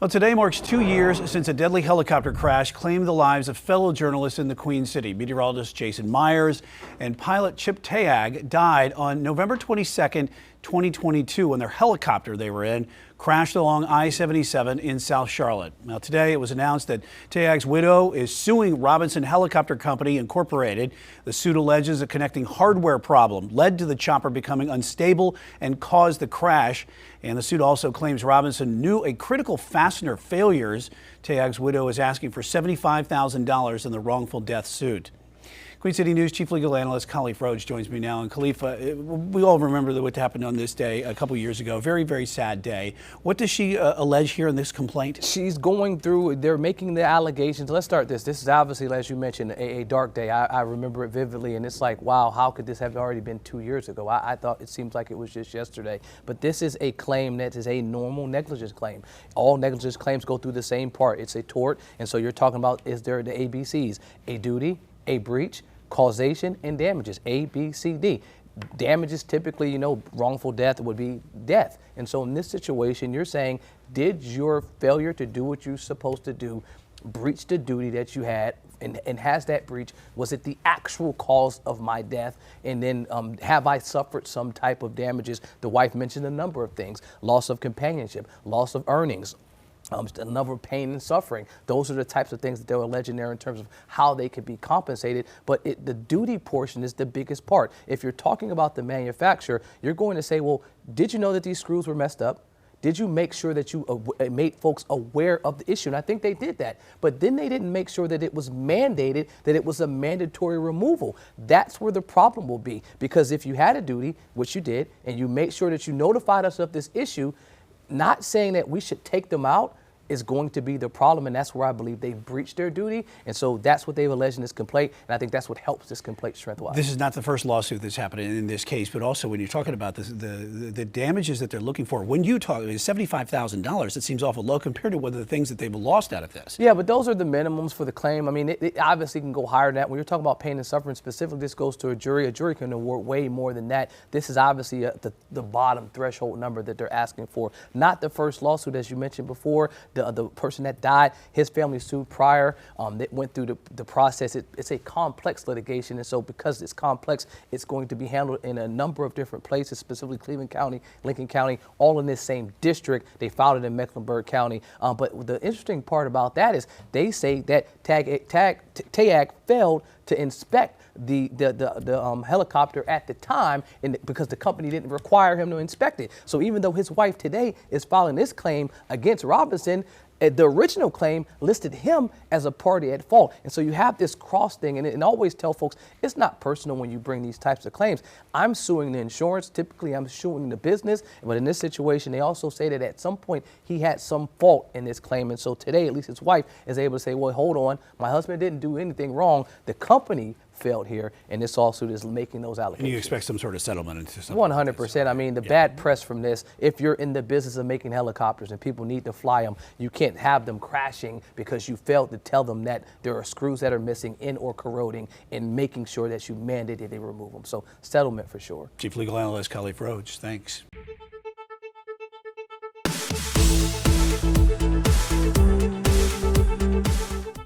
Well, today marks 2 years since a deadly helicopter crash claimed the lives of fellow journalists in the Queen City. Meteorologist Jason Myers and pilot Chip Tayag died on November 22nd, 2022 when their helicopter they were in crashed along I-77 in South Charlotte. Now today it was announced that Tayag's widow is suing Robinson Helicopter Company Incorporated. The suit alleges a connecting hardware problem led to the chopper becoming unstable and caused the crash. And the suit also claims Robinson knew a critical fastener failures. Tayag's widow is asking for $75,000 in the wrongful death suit. Queen City News Chief Legal Analyst Khalif Rhodes joins me now. And Khalif, we all remember what happened on this day a couple years ago. Very, very sad day. What does she allege here in this complaint? She's going through, they're making the allegations. Let's start this. This is obviously, as you mentioned, a dark day. I remember it vividly, and it's like, wow, how could this have already been 2 years ago? I thought it seems like it was just yesterday. But this is a claim that is a normal negligence claim. All negligence claims go through the same part. It's a tort, and so you're talking about, is there the ABCs? A duty, a breach, causation, and damages. A, B, C, D. Damages typically, wrongful death would be death. And so in this situation, you're saying, did your failure to do what you're supposed to do breach the duty that you had? And has that breach, was it the actual cause of my death? And then have I suffered some type of damages? The wife mentioned a number of things: loss of companionship, loss of earnings, a number of pain and suffering. Those are the types of things that they're alleging there in terms of how they could be compensated. But the duty portion is the biggest part. If you're talking about the manufacturer, you're going to say, well, did you know that these screws were messed up? Did you make sure that you made folks aware of the issue? And I think they did that. But then they didn't make sure that it was mandated, that it was a mandatory removal. That's where the problem will be. Because if you had a duty, which you did, and you made sure that you notified us of this issue, not saying that we should take them out is going to be the problem, and that's where I believe they've breached their duty, and so that's what they've alleged in this complaint, and I think that's what helps this complaint strength-wise. This is not the first lawsuit that's happened in this case, but also when you're talking about the damages that they're looking for, when you talk $75,000, it seems awful low compared to one of the things that they've lost out of this. Yeah, but those are the minimums for the claim. I mean, it obviously can go higher than that. When you're talking about pain and suffering specifically, this goes to a jury. A jury can award way more than that. This is obviously the bottom threshold number that they're asking for. Not the first lawsuit, as you mentioned before. The person that died, his family sued prior. That went through the process. It's a complex litigation, and so because it's complex, it's going to be handled in a number of different places, specifically Cleveland County, Lincoln County, all in this same district. They filed it in Mecklenburg County. But the interesting part about that is they say that Tayag failed to inspect the helicopter at the time, because the company didn't require him to inspect it. So even though his wife today is filing this claim against Robinson, the original claim listed him as a party at fault. And so you have this cross thing, and always tell folks, it's not personal when you bring these types of claims. I'm suing the insurance. Typically, I'm suing the business. But in this situation, they also say that at some point he had some fault in this claim. And so today, at least his wife is able to say, well, hold on, my husband didn't do anything wrong. The company failed here, and this lawsuit is making those allegations. And you expect some sort of settlement into something? 100%. I mean, the bad press from this, if you're in the business of making helicopters and people need to fly them, you can't have them crashing because you failed to tell them that there are screws that are missing in or corroding, and making sure that you mandated they remove them. So settlement for sure. Chief Legal Analyst Khalif Rhodes, thanks.